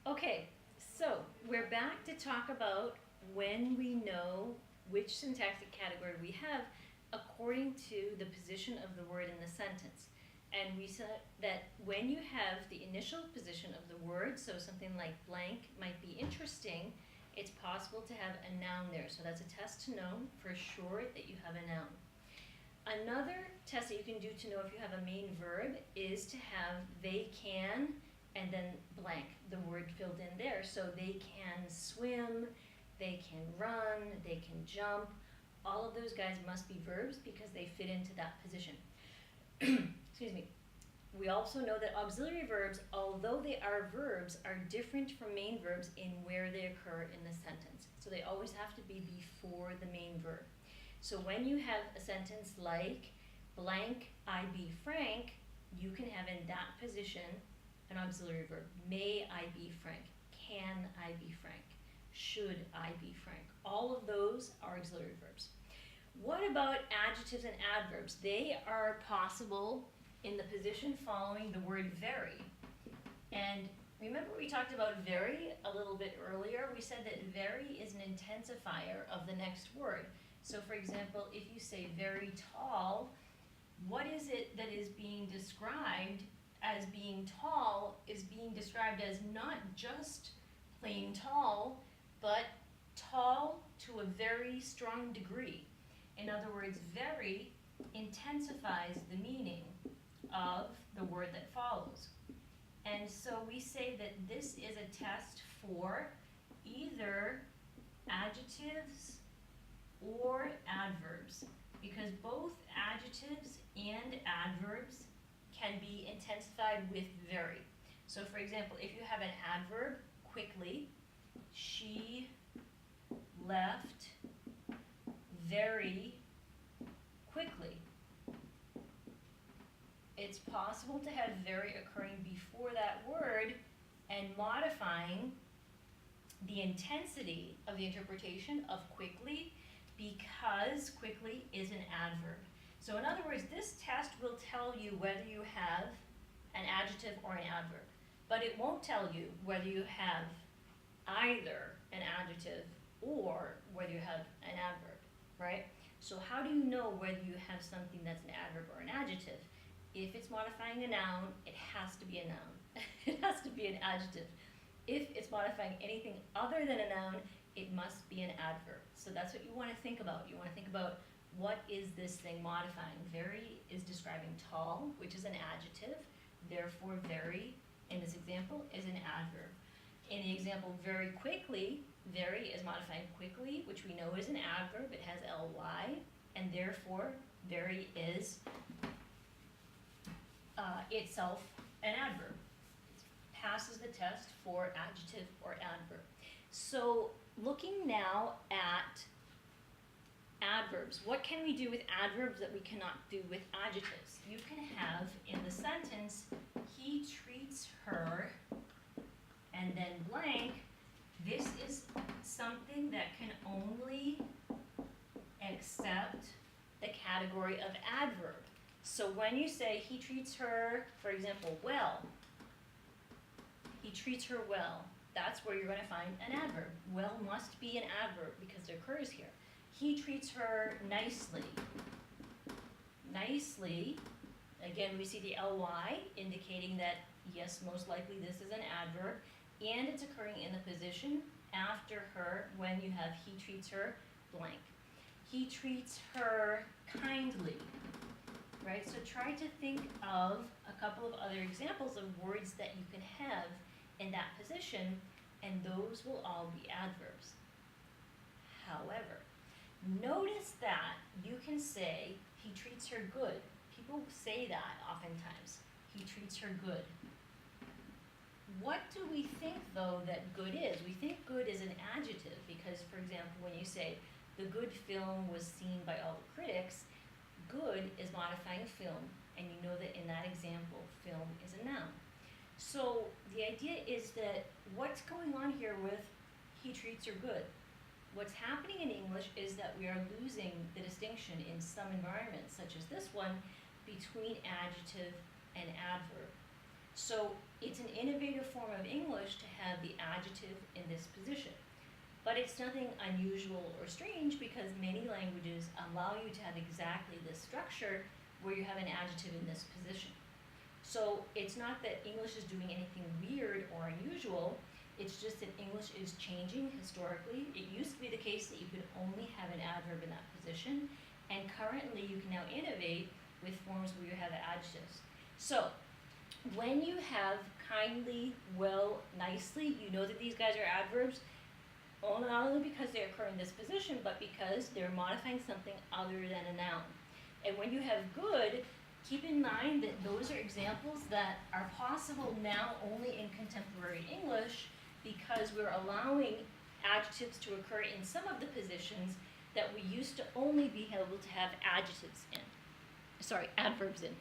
Okay, so we're back to talk about when we know which syntactic category we have according to the position of the word in the sentence. And we said that when you have the initial position of the word, so something like blank might be interesting, it's possible to have a noun there. So that's a test to know for sure that you have a noun. Another test that you can do to know if you have a main verb is to have they can and then blank, the word filled in there. So they can swim, they can run, they can jump. All of those guys must be verbs because they fit into that position. Excuse me. We also know that auxiliary verbs, although they are verbs, are different from main verbs in where they occur in the sentence. So they always have to be before the main verb. So when you have a sentence like, blank, I be frank, you can have in that position an auxiliary verb. May I be frank? Can I be frank? Should I be frank? All of those are auxiliary verbs. What about adjectives and adverbs? They are possible in the position following the word very. And remember we talked about very a little bit earlier? We said that very is an intensifier of the next word. So for example, if you say very tall, what is it that is being described as being tall is being described as not just plain tall, but tall to a very strong degree. In other words, very intensifies the meaning of the word that follows. And so we say that this is a test for either adjectives or adverbs, because both adjectives and adverbs can be intensified with very. So for example, if you have an adverb, quickly, she left very quickly. It's possible to have very occurring before that word and modifying the intensity of the interpretation of quickly, because quickly is an adverb. So in other words, this test will tell you whether you have an adjective or an adverb, but it won't tell you whether you have either an adjective or whether you have an adverb, right? So how do you know whether you have something that's an adverb or an adjective? If it's modifying a noun, it has to be a noun. It has to be an adjective. If it's modifying anything other than a noun, it must be an adverb. So that's what you want to think about. You want to think about, what is this thing modifying? Very is describing tall, which is an adjective. Therefore, very, in this example, is an adverb. In the example, very quickly, very is modifying quickly, which we know is an adverb. It has ly, and therefore, very is itself an adverb. It passes the test for adjective or adverb. So looking now at adverbs, what can we do with adverbs that we cannot do with adjectives? You can have in the sentence, he treats her, and then blank. This is something that can only accept the category of adverb. So when you say he treats her, for example, well, he treats her well, that's where you're going to find an adverb. Well must be an adverb because it occurs here. He treats her nicely. Nicely, again we see the ly indicating that yes, most likely this is an adverb, and it's occurring in the position after her when you have he treats her blank. He treats her kindly, right? So try to think of a couple of other examples of words that you can have in that position, and those will all be adverbs. However, notice that you can say, he treats her good. People say that oftentimes. He treats her good. What do we think, though, that good is? We think good is an adjective because, for example, when you say, the good film was seen by all the critics, good is modifying film, and you know that in that example, film is a noun. So the idea is that what's going on here with he treats her good? What's happening in English is that we are losing the distinction in some environments, such as this one, between adjective and adverb. So it's an innovative form of English to have the adjective in this position. But it's nothing unusual or strange because many languages allow you to have exactly this structure where you have an adjective in this position. So it's not that English is doing anything weird or unusual, it's just that English is changing historically. It used to be the case that you could only have an adverb in that position, and currently you can now innovate with forms where you have adjectives. So when you have kindly, well, nicely, you know that these guys are adverbs, not only because they occur in this position, but because they're modifying something other than a noun. And when you have good, keep in mind that those are examples that are possible now only in contemporary English because we're allowing adjectives to occur in some of the positions that we used to only be able to have adverbs in.